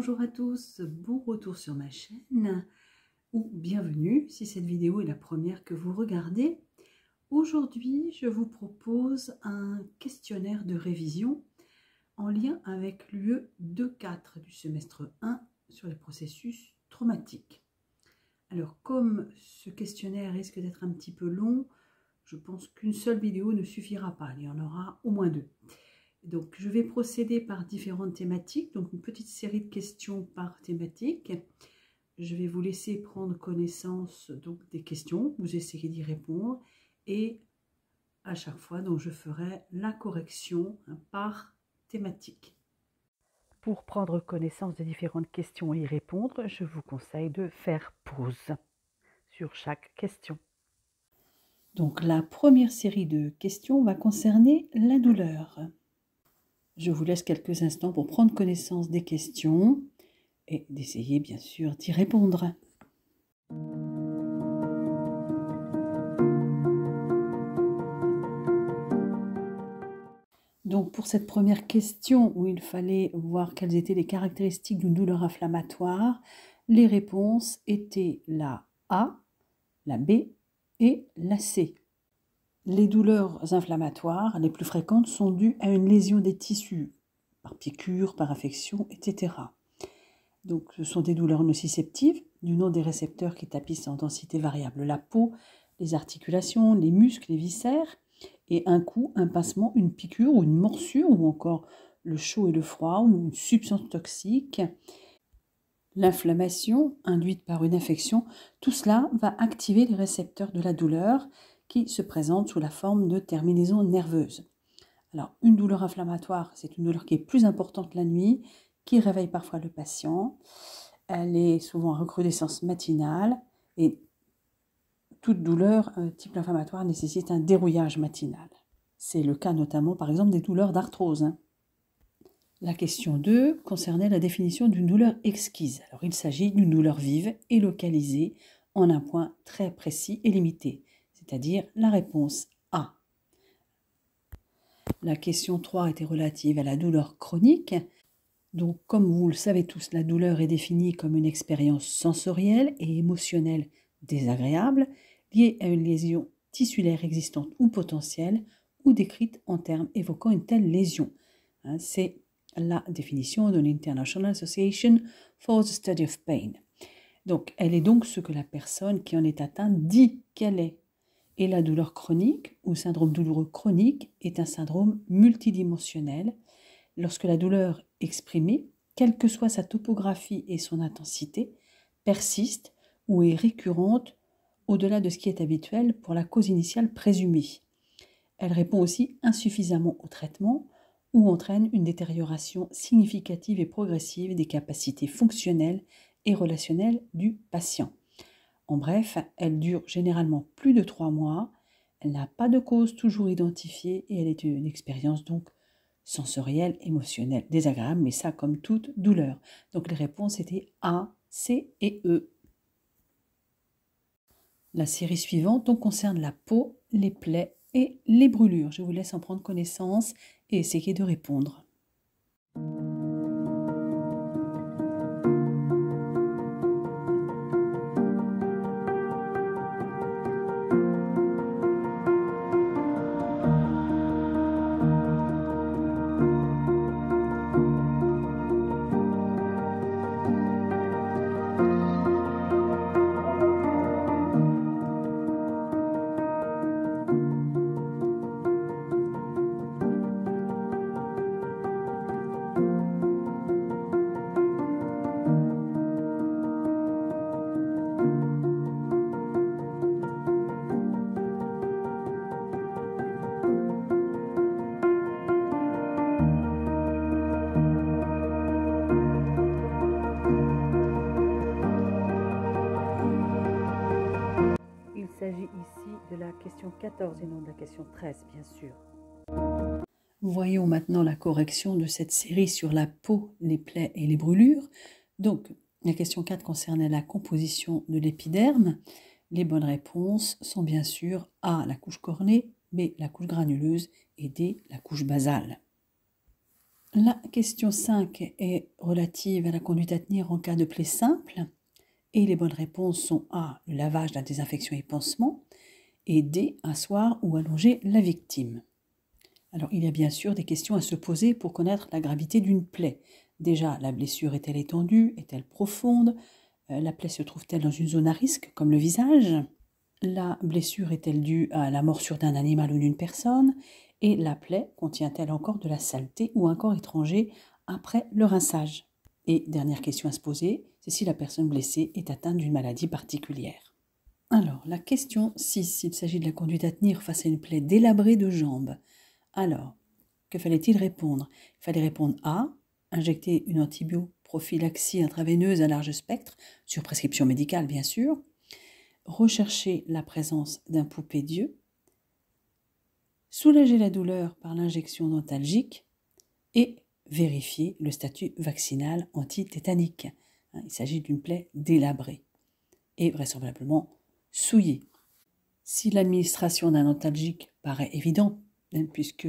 Bonjour à tous, bon retour sur ma chaîne ou bienvenue si cette vidéo est la première que vous regardez. Aujourd'hui, je vous propose un questionnaire de révision en lien avec l'UE 2.4 du semestre 1 sur les processus traumatiques. Alors, comme ce questionnaire risque d'être un petit peu long, je pense qu'une seule vidéo ne suffira pas, il y en aura au moins deux. Donc, je vais procéder par différentes thématiques, donc une petite série de questions par thématique. Je vais vous laisser prendre connaissance donc, des questions, vous essayez d'y répondre et à chaque fois, donc, je ferai la correction par thématique. Pour prendre connaissance des différentes questions et y répondre, je vous conseille de faire pause sur chaque question. Donc, la première série de questions va concerner la douleur. Je vous laisse quelques instants pour prendre connaissance des questions et d'essayer bien sûr d'y répondre. Donc pour cette première question où il fallait voir quelles étaient les caractéristiques d'une douleur inflammatoire, les réponses étaient la A, la B et la C. Les douleurs inflammatoires les plus fréquentes sont dues à une lésion des tissus, par piqûre, par infection, etc. Donc, ce sont des douleurs nociceptives du nom des récepteurs qui tapissent en densité variable la peau, les articulations, les muscles, les viscères, et un coup, un pincement, une piqûre ou une morsure, ou encore le chaud et le froid, ou une substance toxique. L'inflammation induite par une infection, tout cela va activer les récepteurs de la douleur qui se présentent sous la forme de terminaisons nerveuses. Alors, une douleur inflammatoire, c'est une douleur qui est plus importante la nuit, qui réveille parfois le patient. Elle est souvent en recrudescence matinale et toute douleur type inflammatoire nécessite un dérouillage matinal. C'est le cas notamment, par exemple, des douleurs d'arthrose. La question 2 concernait la définition d'une douleur exquise. Alors, il s'agit d'une douleur vive et localisée en un point très précis et limité, c'est-à-dire la réponse A. La question 3 était relative à la douleur chronique. Donc, comme vous le savez tous, la douleur est définie comme une expérience sensorielle et émotionnelle désagréable liée à une lésion tissulaire existante ou potentielle ou décrite en termes évoquant une telle lésion. C'est la définition de l'International Association for the Study of Pain. Donc, elle est donc ce que la personne qui en est atteinte dit qu'elle est. Et la douleur chronique ou syndrome douloureux chronique est un syndrome multidimensionnel. Lorsque la douleur exprimée, quelle que soit sa topographie et son intensité, persiste ou est récurrente au-delà de ce qui est habituel pour la cause initiale présumée. Elle répond aussi insuffisamment au traitement ou entraîne une détérioration significative et progressive des capacités fonctionnelles et relationnelles du patient. En bref, elle dure généralement plus de 3 mois, elle n'a pas de cause toujours identifiée et elle est une expérience donc sensorielle, émotionnelle, désagréable, mais ça comme toute douleur. Donc les réponses étaient A, C et E. La série suivante donc, concerne la peau, les plaies et les brûlures. Je vous laisse en prendre connaissance et essayer de répondre. Il s'agit ici de la question 14 et non de la question 13, bien sûr. Voyons maintenant la correction de cette série sur la peau, les plaies et les brûlures. Donc, la question 4 concernait la composition de l'épiderme. Les bonnes réponses sont bien sûr A, la couche cornée, B, la couche granuleuse et D, la couche basale. La question 5 est relative à la conduite à tenir en cas de plaie simple. Et les bonnes réponses sont A, le lavage, la désinfection et pansement, et D, asseoir ou allonger la victime. Alors, il y a bien sûr des questions à se poser pour connaître la gravité d'une plaie. Déjà, la blessure est-elle étendue? Est-elle profonde? La plaie se trouve-t-elle dans une zone à risque, comme le visage? La blessure est-elle due à la morsure d'un animal ou d'une personne? Et la plaie contient-elle encore de la saleté ou un corps étranger après le rinçage? Et dernière question à se poser, c'est si la personne blessée est atteinte d'une maladie particulière. Alors, la question 6, il s'agit de la conduite à tenir face à une plaie délabrée de jambes. Alors, que fallait-il répondre? Il fallait répondre A, injecter une antibioprophylaxie intraveineuse à large spectre, sur prescription médicale bien sûr, rechercher la présence d'un poupée-dieu, soulager la douleur par l'injection dentalgique et vérifier le statut vaccinal antitétanique. Il s'agit d'une plaie délabrée et vraisemblablement souillée. Si l'administration d'un dentalgique paraît évidente, puisque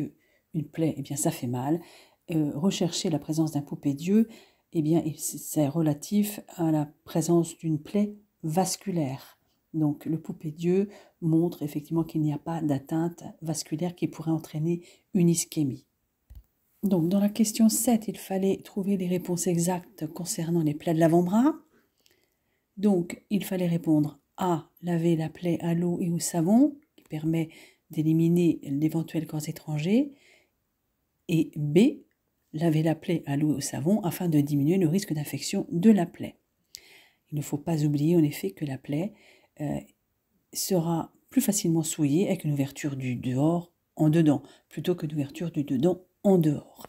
une plaie, eh bien, ça fait mal, rechercher la présence d'un poupée-dieu, eh bien, c'est relatif à la présence d'une plaie vasculaire. Donc, le poupée-dieu montre effectivement qu'il n'y a pas d'atteinte vasculaire qui pourrait entraîner une ischémie. Donc, dans la question 7, il fallait trouver les réponses exactes concernant les plaies de l'avant-bras. Donc, il fallait répondre A, laver la plaie à l'eau et au savon, qui permet d'éliminer d'éventuels corps étrangers, et B, laver la plaie à l'eau et au savon afin de diminuer le risque d'infection de la plaie. Il ne faut pas oublier en effet que la plaie sera plus facilement souillée avec une ouverture du dehors en dedans, plutôt que d'ouverture du dedans en dehors.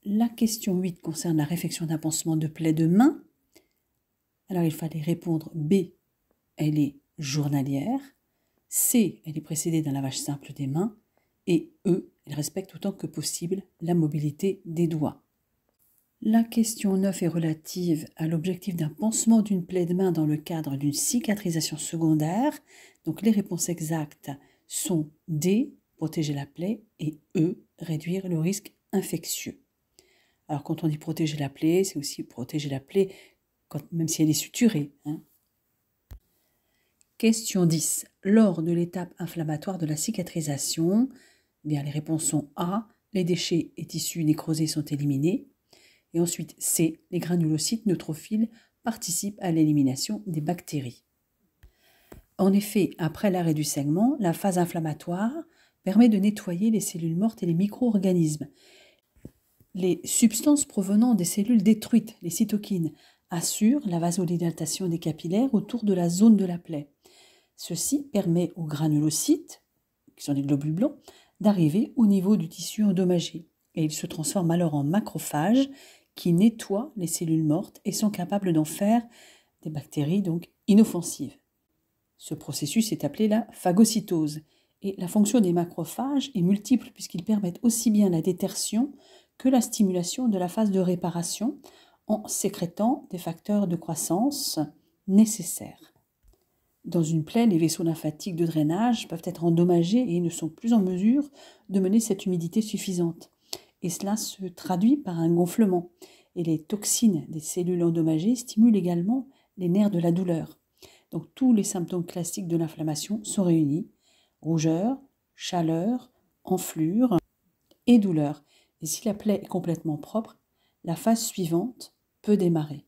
La question 8 concerne la réfection d'un pansement de plaie de main. Alors il fallait répondre B, elle est journalière, C, elle est précédée d'un lavage simple des mains, et E, elle respecte autant que possible la mobilité des doigts. La question 9 est relative à l'objectif d'un pansement d'une plaie de main dans le cadre d'une cicatrisation secondaire. Donc les réponses exactes sont D, protéger la plaie, et E, réduire le risque infectieux. Alors quand on dit protéger la plaie, c'est aussi protéger la plaie même si elle est suturée. Question 10. Lors de l'étape inflammatoire de la cicatrisation, bien, les réponses sont A, les déchets et tissus nécrosés sont éliminés. Et ensuite C, les granulocytes neutrophiles participent à l'élimination des bactéries. En effet, après l'arrêt du saignement, la phase inflammatoire permet de nettoyer les cellules mortes et les micro-organismes. Les substances provenant des cellules détruites, les cytokines, assurent la vasodilatation des capillaires autour de la zone de la plaie. Ceci permet aux granulocytes, qui sont des globules blancs, d'arriver au niveau du tissu endommagé. Et ils se transforment alors en macrophages qui nettoient les cellules mortes et sont capables d'en faire des bactéries donc inoffensives. Ce processus est appelé la phagocytose. Et la fonction des macrophages est multiple puisqu'ils permettent aussi bien la détertion que la stimulation de la phase de réparation en sécrétant des facteurs de croissance nécessaires. Dans une plaie, les vaisseaux lymphatiques de drainage peuvent être endommagés et ne sont plus en mesure de mener cette humidité suffisante. Et cela se traduit par un gonflement. Et les toxines des cellules endommagées stimulent également les nerfs de la douleur. Donc tous les symptômes classiques de l'inflammation sont réunis: rougeur, chaleur, enflure et douleur. Et si la plaie est complètement propre, la phase suivante peut démarrer.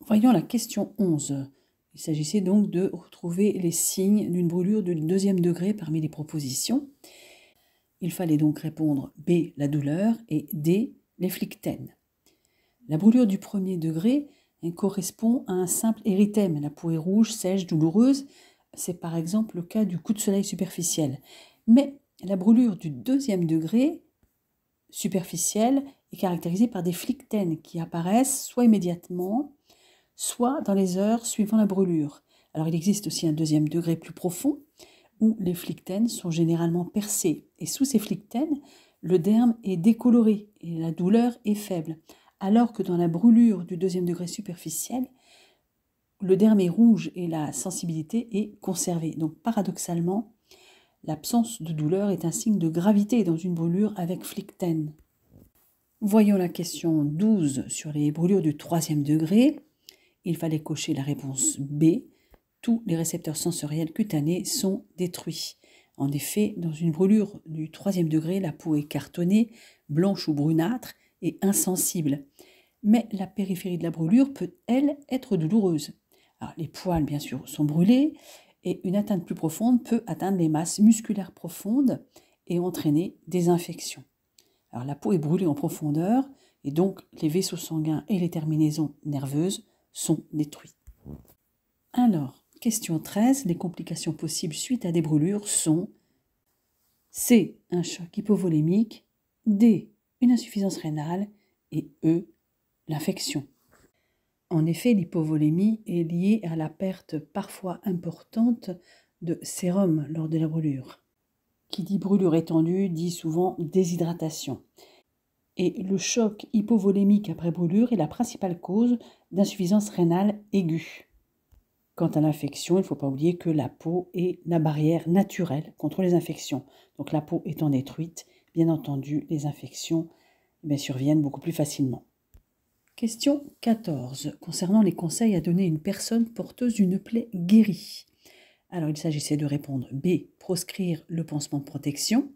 Voyons la question 11. Il s'agissait donc de retrouver les signes d'une brûlure de 2e degré parmi les propositions. Il fallait donc répondre B, la douleur, et D, les phlyctènes. La brûlure du 1er degré correspond à un simple érythème. La peau est rouge, sèche, douloureuse. C'est par exemple le cas du coup de soleil superficiel. Mais la brûlure du 2e degré superficielle est caractérisée par des phlyctènes qui apparaissent soit immédiatement, soit dans les heures suivant la brûlure. Alors il existe aussi un 2e degré plus profond où les phlyctènes sont généralement percés. Et sous ces phlyctènes, le derme est décoloré et la douleur est faible. Alors que dans la brûlure du 2e degré superficiel, le derme est rouge et la sensibilité est conservée. Donc paradoxalement, l'absence de douleur est un signe de gravité dans une brûlure avec phlyctène. Voyons la question 12 sur les brûlures du 3e degré. Il fallait cocher la réponse B. Tous les récepteurs sensoriels cutanés sont détruits. En effet, dans une brûlure du 3e degré, la peau est cartonnée, blanche ou brunâtre et insensible. Mais la périphérie de la brûlure peut, elle, être douloureuse. Alors, les poils, bien sûr, sont brûlés et une atteinte plus profonde peut atteindre les masses musculaires profondes et entraîner des infections. Alors, la peau est brûlée en profondeur et donc les vaisseaux sanguins et les terminaisons nerveuses sont détruits. Alors, question 13, les complications possibles suite à des brûlures sont C, un choc hypovolémique, D, une insuffisance rénale et E, l'infection. En effet, l'hypovolémie est liée à la perte parfois importante de sérum lors de la brûlure. Qui dit brûlure étendue dit souvent déshydratation. Et le choc hypovolémique après brûlure est la principale cause d'insuffisance rénale aiguë. Quant à l'infection, il ne faut pas oublier que la peau est la barrière naturelle contre les infections. Donc la peau étant détruite, bien entendu, les infections surviennent beaucoup plus facilement. Question 14. Concernant les conseils à donner à une personne porteuse d'une plaie guérie. Alors il s'agissait de répondre B. Proscrire le pansement de protection.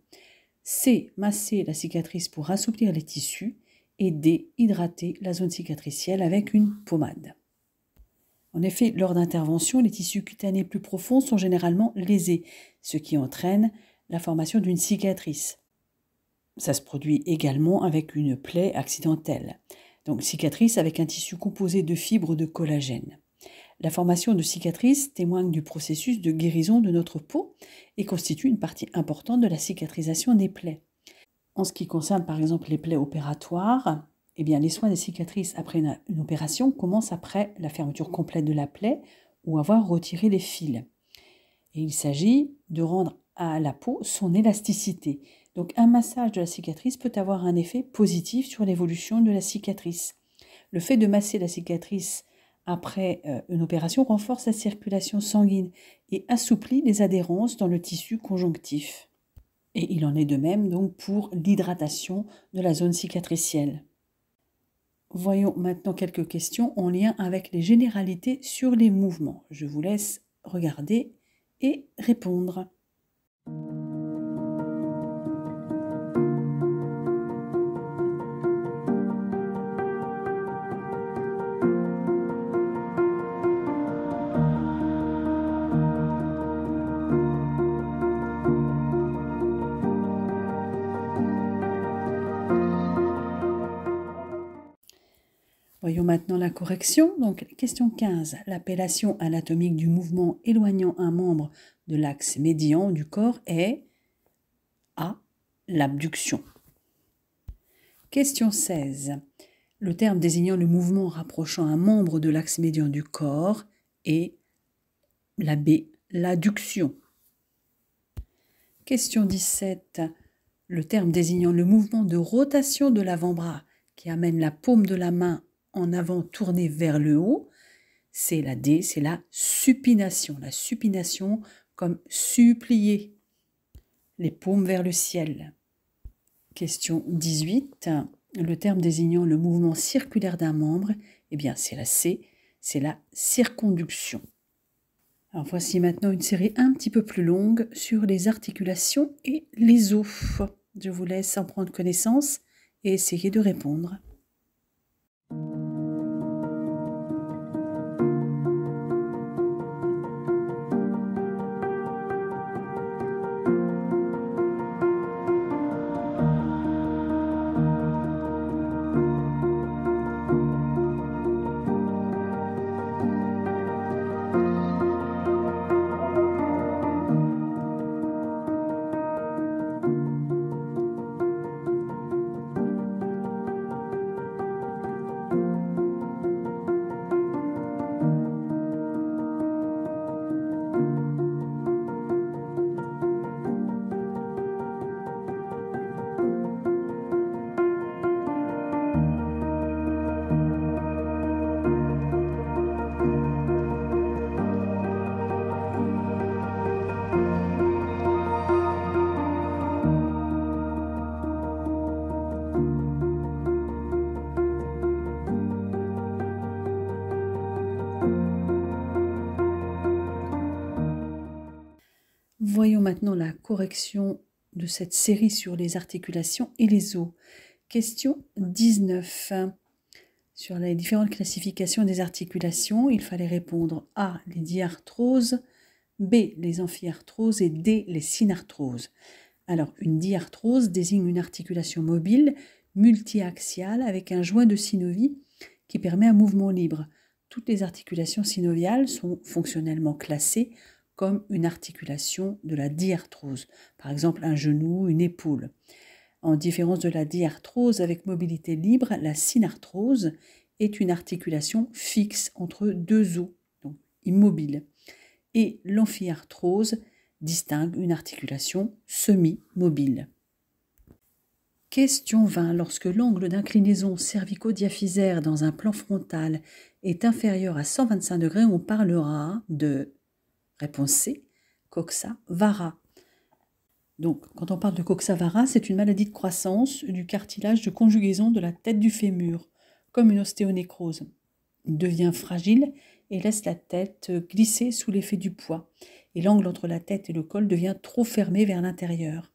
C. Masser la cicatrice pour assouplir les tissus. Et D. Hydrater la zone cicatricielle avec une pommade. En effet, lors d'intervention, les tissus cutanés plus profonds sont généralement lésés, ce qui entraîne la formation d'une cicatrice. Ça se produit également avec une plaie accidentelle. Donc cicatrice avec un tissu composé de fibres de collagène. La formation de cicatrices témoigne du processus de guérison de notre peau et constitue une partie importante de la cicatrisation des plaies. En ce qui concerne par exemple les plaies opératoires, les soins des cicatrices après une opération commencent après la fermeture complète de la plaie ou avoir retiré les fils. Et il s'agit de rendre à la peau son élasticité. Donc un massage de la cicatrice peut avoir un effet positif sur l'évolution de la cicatrice. Le fait de masser la cicatrice après une opération renforce la circulation sanguine et assouplit les adhérences dans le tissu conjonctif. Et il en est de même donc pour l'hydratation de la zone cicatricielle. Voyons maintenant quelques questions en lien avec les généralités sur les mouvements. Je vous laisse regarder et répondre. Voyons maintenant la correction. Donc, question 15. L'appellation anatomique du mouvement éloignant un membre de l'axe médian du corps est A. L'abduction. Question 16. Le terme désignant le mouvement rapprochant un membre de l'axe médian du corps est la B. L'adduction. Question 17. Le terme désignant le mouvement de rotation de l'avant-bras qui amène la paume de la main en avant tournée vers le haut, c'est la D, c'est la supination. La supination comme supplier, les paumes vers le ciel. Question 18. Le terme désignant le mouvement circulaire d'un membre, c'est la C, c'est la circonduction. Alors voici maintenant une série un petit peu plus longue sur les articulations et les os. Je vous laisse en prendre connaissance et essayer de répondre. Voyons maintenant la correction de cette série sur les articulations et les os. Question 19. Sur les différentes classifications des articulations, il fallait répondre A, les diarthroses, B, les amphiarthroses et D, les synarthroses. Alors, une diarthrose désigne une articulation mobile multiaxiale avec un joint de synovie qui permet un mouvement libre. Toutes les articulations synoviales sont fonctionnellement classées comme une articulation de la diarthrose, par exemple un genou, une épaule. En différence de la diarthrose avec mobilité libre, la synarthrose est une articulation fixe entre deux os, donc immobile. Et l'amphiarthrose distingue une articulation semi-mobile. Question 20. Lorsque l'angle d'inclinaison cervico-diaphysaire dans un plan frontal est inférieur à 125 degrés, on parlera de, réponse C, coxa vara. Donc, quand on parle de coxa vara, c'est une maladie de croissance du cartilage de conjugaison de la tête du fémur, comme une ostéonécrose. Il devient fragile et laisse la tête glisser sous l'effet du poids. Et l'angle entre la tête et le col devient trop fermé vers l'intérieur.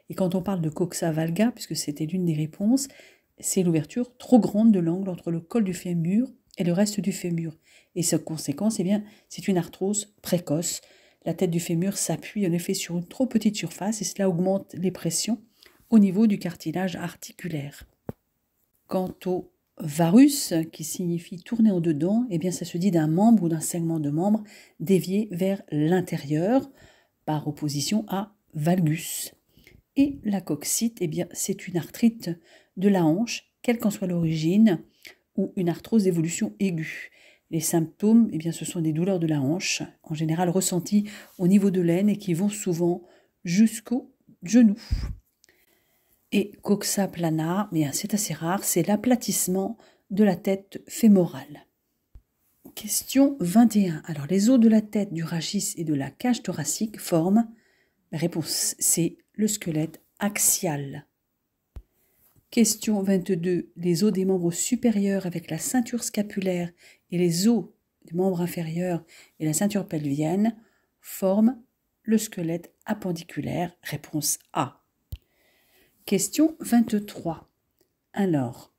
Et quand on parle de coxa valga, puisque c'était l'une des réponses, c'est l'ouverture trop grande de l'angle entre le col du fémur et le reste du fémur. Et sa conséquence, eh bien, c'est une arthrose précoce. La tête du fémur s'appuie en effet sur une trop petite surface et cela augmente les pressions au niveau du cartilage articulaire. Quant au varus, qui signifie tourner en dedans, eh bien, ça se dit d'un membre ou d'un segment de membre dévié vers l'intérieur, par opposition à valgus. Et la coxite, eh bien, c'est une arthrite de la hanche, quelle qu'en soit l'origine, ou une arthrose d'évolution aiguë. Les symptômes, eh bien, ce sont des douleurs de la hanche, en général ressenties au niveau de l'aine et qui vont souvent jusqu'au genou. Et coxa plana, mais c'est assez rare, c'est l'aplatissement de la tête fémorale. Question 21. Alors, les os de la tête, du rachis et de la cage thoracique forment, la réponse C, le squelette axial. Question 22. Les os des membres supérieurs avec la ceinture scapulaire et les os des membres inférieurs et la ceinture pelvienne forment le squelette appendiculaire. Réponse A. Question 23. Alors,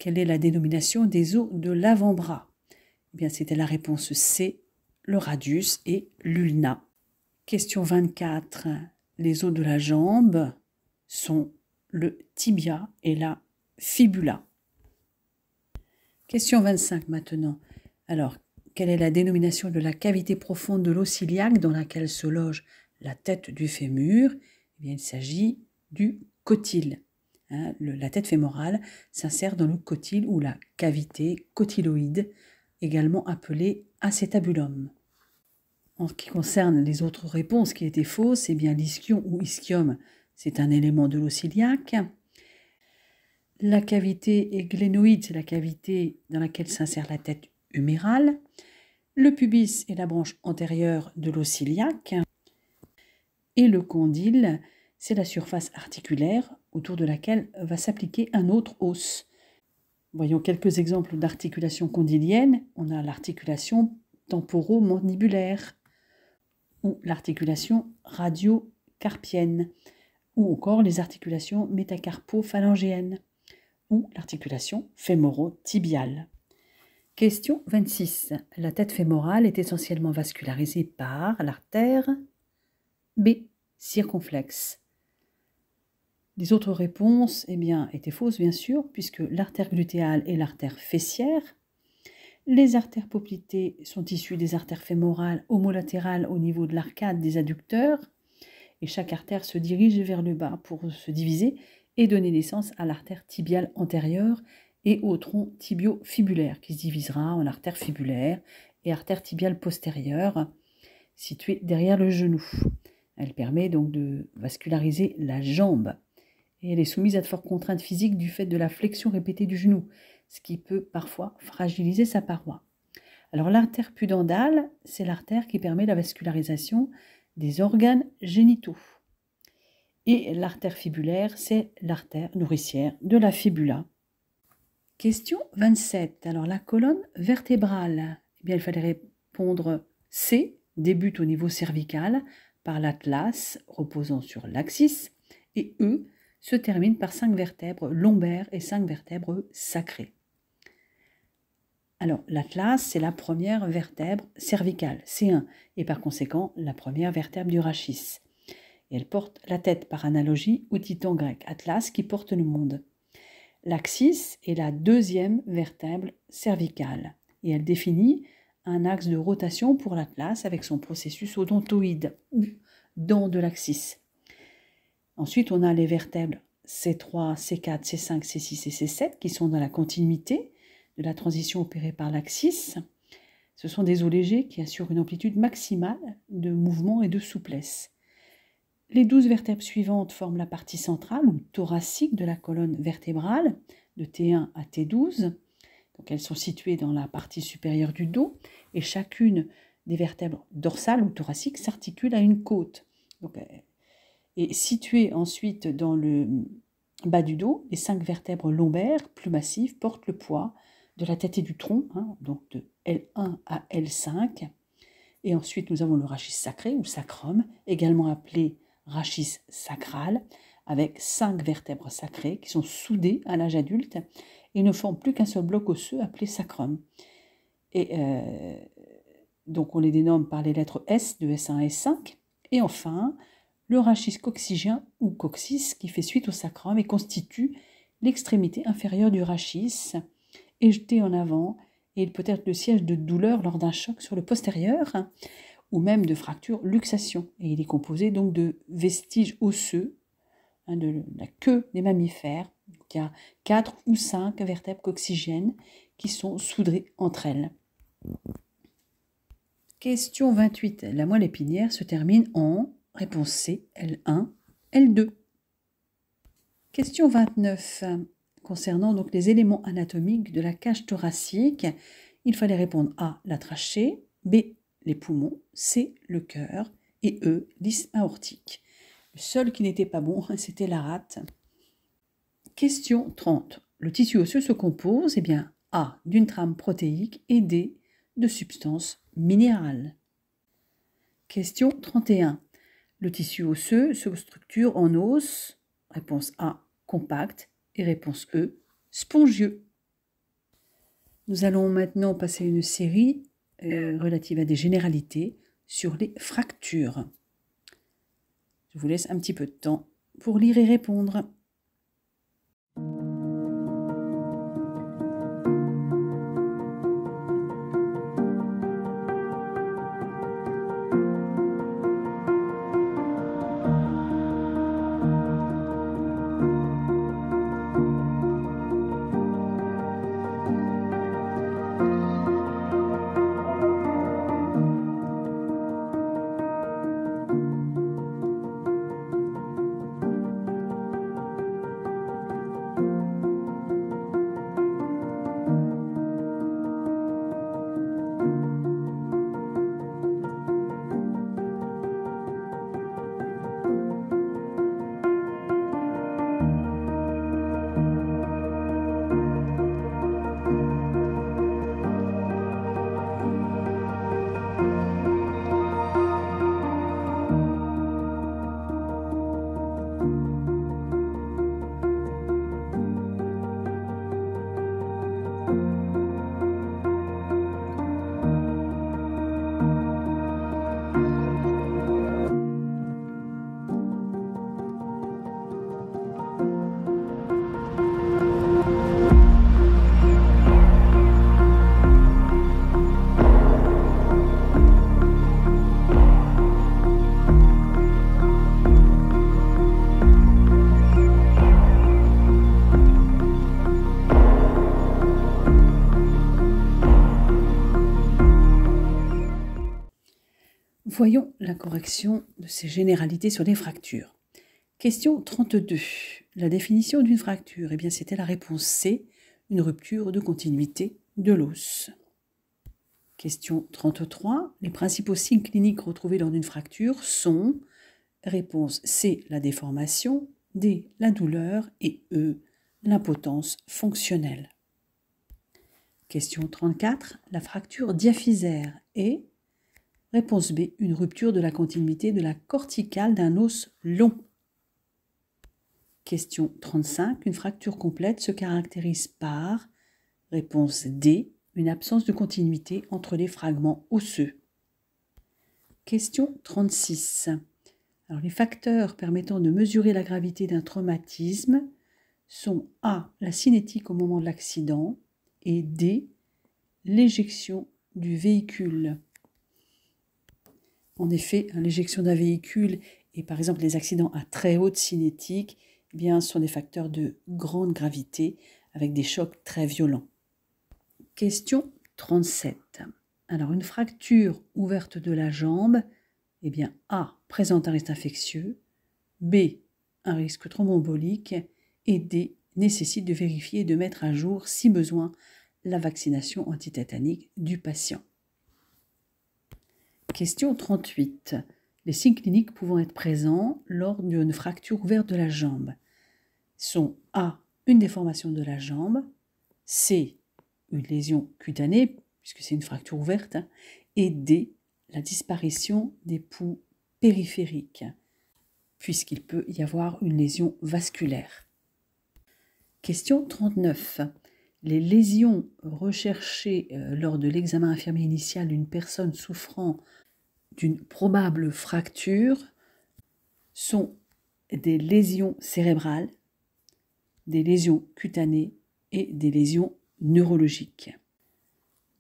quelle est la dénomination des os de l'avant-bras? Eh bien, c'était la réponse C, le radius et l'ulna. Question 24. Les os de la jambe sont le tibia et la fibula. Question 25 maintenant. Alors, quelle est la dénomination de la cavité profonde de l'os iliaque dans laquelle se loge la tête du fémur? Eh bien, il s'agit du cotyle. La tête fémorale s'insère dans le cotyle ou la cavité cotyloïde, également appelée acétabulum. En ce qui concerne les autres réponses qui étaient fausses, eh bien l'ischion ou ischium, c'est un élément de l'os iliaque. La cavité églénoïde, c'est la cavité dans laquelle s'insère la tête humérale. Le pubis est la branche antérieure de l'os iliaque. Et le condyle, c'est la surface articulaire autour de laquelle va s'appliquer un autre os. Voyons quelques exemples d'articulation condylienne. On a l'articulation temporomandibulaire ou l'articulation radiocarpienne, ou encore les articulations métacarpo-phalangiennes, ou l'articulation fémoro-tibiale. Question 26. La tête fémorale est essentiellement vascularisée par l'artère B, circonflexe. Les autres réponses étaient fausses, bien sûr, puisque l'artère glutéale est l'artère fessière. Les artères poplitées sont issues des artères fémorales homolatérales au niveau de l'arcade des adducteurs, et chaque artère se dirige vers le bas pour se diviser et donner naissance à l'artère tibiale antérieure et au tronc tibio-fibulaire, qui se divisera en artère fibulaire et artère tibiale postérieure, située derrière le genou. Elle permet donc de vasculariser la jambe. Et elle est soumise à de fortes contraintes physiques du fait de la flexion répétée du genou, ce qui peut parfois fragiliser sa paroi. Alors l'artère pudendale, c'est l'artère qui permet la vascularisation des organes génitaux. Et l'artère fibulaire, c'est l'artère nourricière de la fibula. Question 27. Alors la colonne vertébrale, il fallait répondre C, débute au niveau cervical, par l'atlas reposant sur l'axis et E se termine par 5 vertèbres lombaires et 5 vertèbres sacrées. Alors, l'atlas, c'est la première vertèbre cervicale, C1, et par conséquent la première vertèbre du rachis. Et elle porte la tête par analogie au titan grec, Atlas, qui porte le monde. L'axis est la deuxième vertèbre cervicale, et elle définit un axe de rotation pour l'atlas avec son processus odontoïde, ou dent de l'axis. Ensuite, on a les vertèbres C3, C4, C5, C6 et C7 qui sont dans la continuité de la transition opérée par l'axis. Ce sont des os légers qui assurent une amplitude maximale de mouvement et de souplesse. Les 12 vertèbres suivantes forment la partie centrale ou thoracique de la colonne vertébrale, de T1 à T12. Donc elles sont situées dans la partie supérieure du dos et chacune des vertèbres dorsales ou thoraciques s'articule à une côte. Donc, et situées ensuite dans le bas du dos, les 5 vertèbres lombaires, plus massives, portent le poids de la tête et du tronc, donc de L1 à L5. Et ensuite, nous avons le rachis sacré ou sacrum, également appelé rachis sacral, avec 5 vertèbres sacrées qui sont soudées à l'âge adulte et ne forment plus qu'un seul bloc osseux appelé sacrum. Et donc on les dénomme par les lettres S de S1 à S5. Et enfin, le rachis coccygien ou coccyx qui fait suite au sacrum et constitue l'extrémité inférieure du rachis, est jeté en avant et il peut être le siège de douleur lors d'un choc sur le postérieur ou même de fracture luxation. Et il est composé donc de vestiges osseux de la queue des mammifères. Il y a 4 ou 5 vertèbres coccygiennes qui sont soudées entre elles. Question 28. La moelle épinière se termine en réponse C, L1, L2. Question 29. Concernant donc les éléments anatomiques de la cage thoracique, il fallait répondre A, la trachée, B, les poumons, C, le cœur et E, l'isthme aortique. Le seul qui n'était pas bon, c'était la rate. Question 30. Le tissu osseux se compose A, d'une trame protéique et D, de substances minérales. Question 31. Le tissu osseux se structure en os, réponse A, compact, et réponse E, spongieux. Nous allons maintenant passer à une série relative à des généralités sur les fractures. Je vous laisse un petit peu de temps pour lire et répondre. Voyons la correction de ces généralités sur les fractures. Question 32. La définition d'une fracture, c'était la réponse C, une rupture de continuité de l'os. Question 33. Les principaux signes cliniques retrouvés lors d'une fracture sont réponse C, la déformation, D, la douleur et E, l'impotence fonctionnelle. Question 34. La fracture diaphysaire est Réponse B, une rupture de la continuité de la corticale d'un os long. Question 35. Une fracture complète se caractérise par, réponse D, une absence de continuité entre les fragments osseux. Question 36. Alors, les facteurs permettant de mesurer la gravité d'un traumatisme sont A, la cinétique au moment de l'accident, et D, l'éjection du véhicule. En effet, l'éjection d'un véhicule et par exemple les accidents à très haute cinétique sont des facteurs de grande gravité avec des chocs très violents. Question 37. Alors, une fracture ouverte de la jambe, A, présente un risque infectieux, B, un risque thromboembolique, et D, nécessite de vérifier et de mettre à jour, si besoin, la vaccination antitétanique du patient. Question 38. Les signes cliniques pouvant être présents lors d'une fracture ouverte de la jambe sont A, une déformation de la jambe, C, une lésion cutanée, puisque c'est une fracture ouverte, et D, la disparition des poux périphériques, puisqu'il peut y avoir une lésion vasculaire. Question 39. Les lésions recherchées lors de l'examen infirmier initial d'une personne souffrant d'une probable fracture sont des lésions cérébrales, des lésions cutanées et des lésions neurologiques.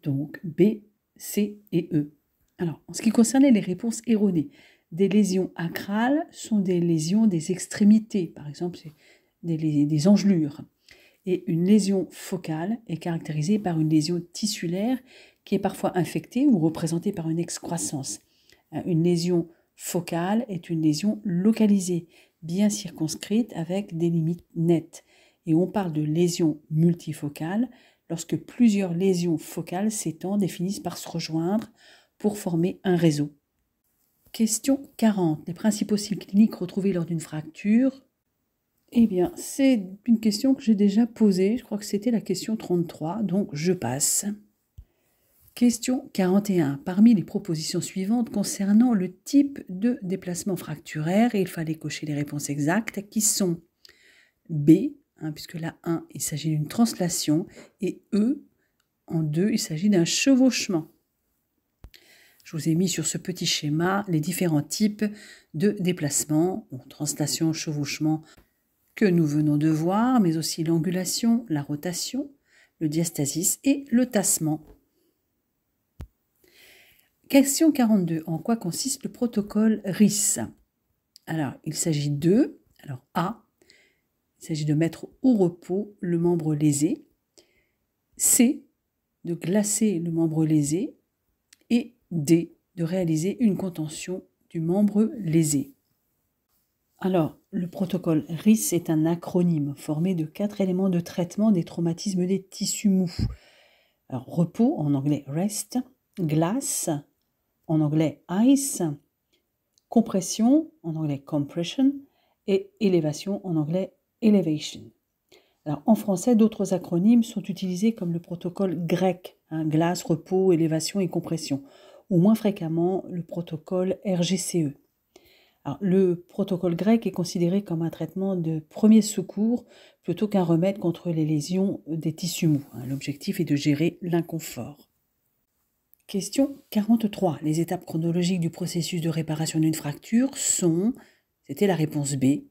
Donc B, C et E. Alors, en ce qui concernait les réponses erronées, des lésions acrales sont des lésions des extrémités, par exemple c'est des engelures. Et une lésion focale est caractérisée par une lésion tissulaire qui est parfois infectée ou représentée par une excroissance. Une lésion focale est une lésion localisée, bien circonscrite avec des limites nettes. Et on parle de lésion multifocale lorsque plusieurs lésions focales s'étendent et finissent par se rejoindre pour former un réseau. Question 40. Les principaux signes cliniques retrouvés lors d'une fracture. C'est une question que j'ai déjà posée. Je crois que c'était la question 33, donc je passe. Question 41. Parmi les propositions suivantes concernant le type de déplacement fracturaire, il fallait cocher les réponses exactes qui sont B, puisque la 1, il s'agit d'une translation, et E, en 2, il s'agit d'un chevauchement. Je vous ai mis sur ce petit schéma les différents types de déplacements, translation, chevauchement, que nous venons de voir, mais aussi l'angulation, la rotation, le diastasis et le tassement. Question 42. En quoi consiste le protocole RIS? Alors, il s'agit de, A, il s'agit de mettre au repos le membre lésé, C, de glacer le membre lésé, et D, de réaliser une contention du membre lésé. Alors, le protocole RIS est un acronyme formé de 4 éléments de traitement des traumatismes des tissus mous. Alors, repos, en anglais rest, glace, en anglais ice, compression, en anglais compression, et élévation, en anglais elevation. Alors, en français, d'autres acronymes sont utilisés comme le protocole grec, glace, repos, élévation et compression, ou moins fréquemment le protocole RGCE. Alors, le protocole grec est considéré comme un traitement de premier secours plutôt qu'un remède contre les lésions des tissus mous. L'objectif est de gérer l'inconfort. Question 43. Les étapes chronologiques du processus de réparation d'une fracture sont, c'était la réponse B.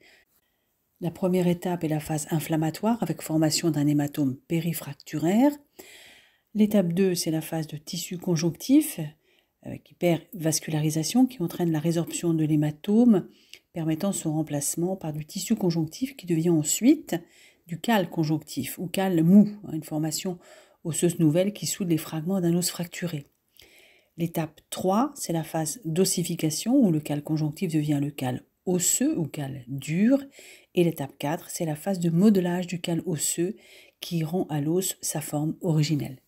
La première étape est la phase inflammatoire avec formation d'un hématome périfracturaire. L'étape 2, c'est la phase de tissu conjonctif avec hypervascularisation qui entraîne la résorption de l'hématome, permettant son remplacement par du tissu conjonctif qui devient ensuite du cale conjonctif ou cale mou, une formation osseuse nouvelle qui soude les fragments d'un os fracturé. L'étape 3, c'est la phase d'ossification où le cale conjonctif devient le cale osseux ou cale dur. Et l'étape 4, c'est la phase de modelage du cale osseux qui rend à l'os sa forme originelle.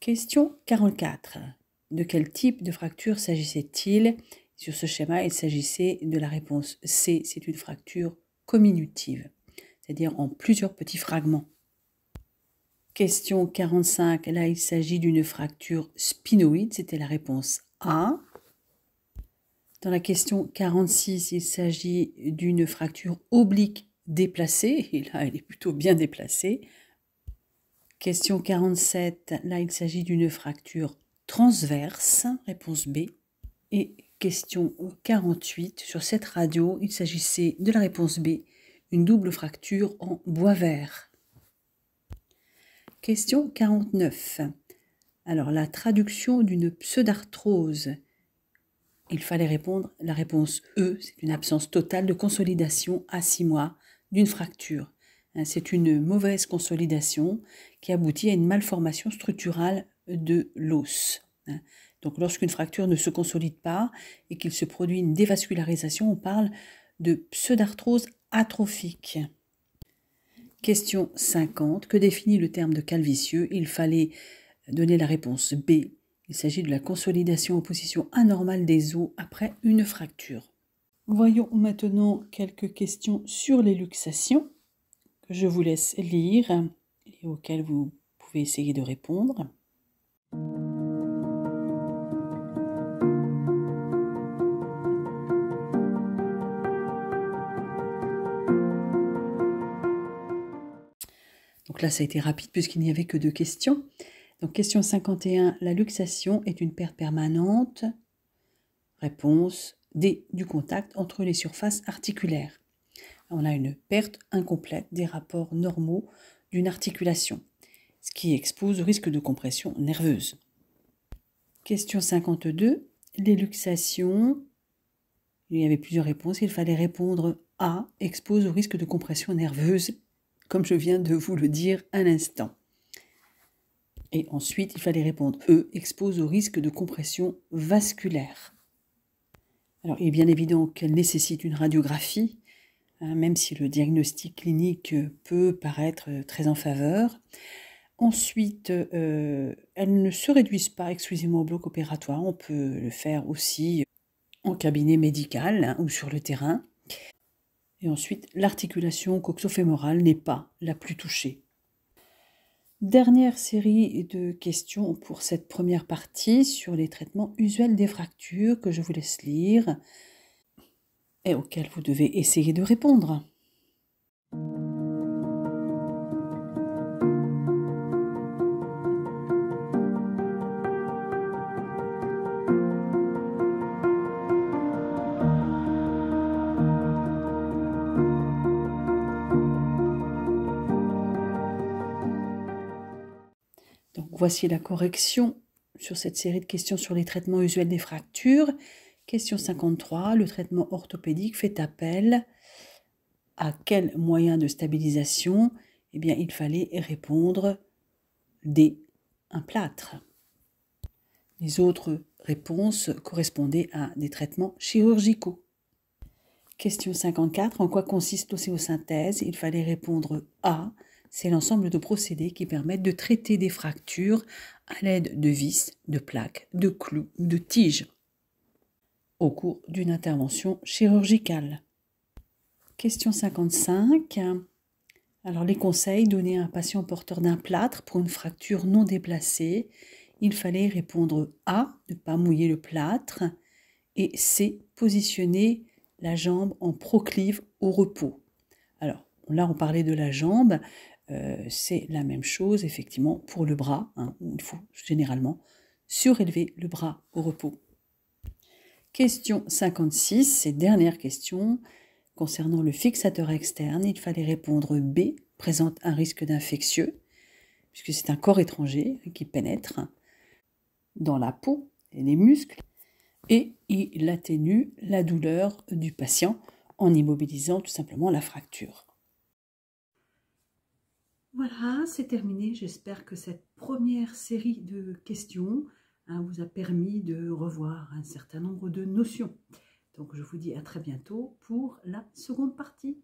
Question 44. De quel type de fracture s'agissait-il? Sur ce schéma, il s'agissait de la réponse C, c'est une fracture comminutive, c'est-à-dire en plusieurs petits fragments. Question 45, là il s'agit d'une fracture spinoïde, c'était la réponse A. Dans la question 46, il s'agit d'une fracture oblique déplacée, et là elle est plutôt bien déplacée. Question 47, là il s'agit d'une fracture transverse, réponse B. Et question 48, sur cette radio, il s'agissait de la réponse B, une double fracture en bois vert. Question 49. Alors, la traduction d'une pseudarthrose, il fallait répondre la réponse E, c'est une absence totale de consolidation à 6 mois d'une fracture. C'est une mauvaise consolidation qui aboutit à une malformation structurale de l'os. Donc, lorsqu'une fracture ne se consolide pas et qu'il se produit une dévascularisation, on parle de pseudarthrose atrophique. Question 50. Que définit le terme de calvicieux? Il fallait donner la réponse B. Il s'agit de la consolidation en position anormale des os après une fracture. Voyons maintenant quelques questions sur les luxations que je vous laisse lire et auxquelles vous pouvez essayer de répondre. Donc là, ça a été rapide puisqu'il n'y avait que 2 questions. Donc, question 51, la luxation est une perte permanente. Réponse D, du contact entre les surfaces articulaires. On a une perte incomplète des rapports normaux d'une articulation, ce qui expose au risque de compression nerveuse. Question 52, les luxations, il y avait plusieurs réponses, il fallait répondre A, expose au risque de compression nerveuse, comme je viens de vous le dire à l'instant. Et ensuite, il fallait répondre E, expose au risque de compression vasculaire. Alors, il est bien évident qu'elle nécessite une radiographie, même si le diagnostic clinique peut paraître très en faveur. Ensuite, elles ne se réduisent pas exclusivement au bloc opératoire, on peut le faire aussi en cabinet médical ou sur le terrain. Et ensuite, l'articulation coxofémorale n'est pas la plus touchée. Dernière série de questions pour cette première partie sur les traitements usuels des fractures que je vous laisse lire et auxquelles vous devez essayer de répondre. Donc voici la correction sur cette série de questions sur les traitements usuels des fractures. Question 53, le traitement orthopédique fait appel à quel moyen de stabilisation? Eh bien, il fallait répondre D, un plâtre. Les autres réponses correspondaient à des traitements chirurgicaux. Question 54, en quoi consiste l'osséosynthèse? Il fallait répondre A, c'est l'ensemble de procédés qui permettent de traiter des fractures à l'aide de vis, de plaques, de clous ou de tiges au cours d'une intervention chirurgicale. Question 55. Alors les conseils donnés à un patient porteur d'un plâtre pour une fracture non déplacée, il fallait répondre A, ne pas mouiller le plâtre, et C, positionner la jambe en proclive au repos. Alors là on parlait de la jambe, c'est la même chose effectivement pour le bras, où il faut généralement surélever le bras au repos. Question 56, c'est dernière question. Concernant le fixateur externe, il fallait répondre B, présente un risque d'infectieux, puisque c'est un corps étranger qui pénètre dans la peau et les muscles, et il atténue la douleur du patient en immobilisant tout simplement la fracture. Voilà, c'est terminé. J'espère que cette première série de questions vous a permis de revoir un certain nombre de notions. Donc je vous dis à très bientôt pour la seconde partie.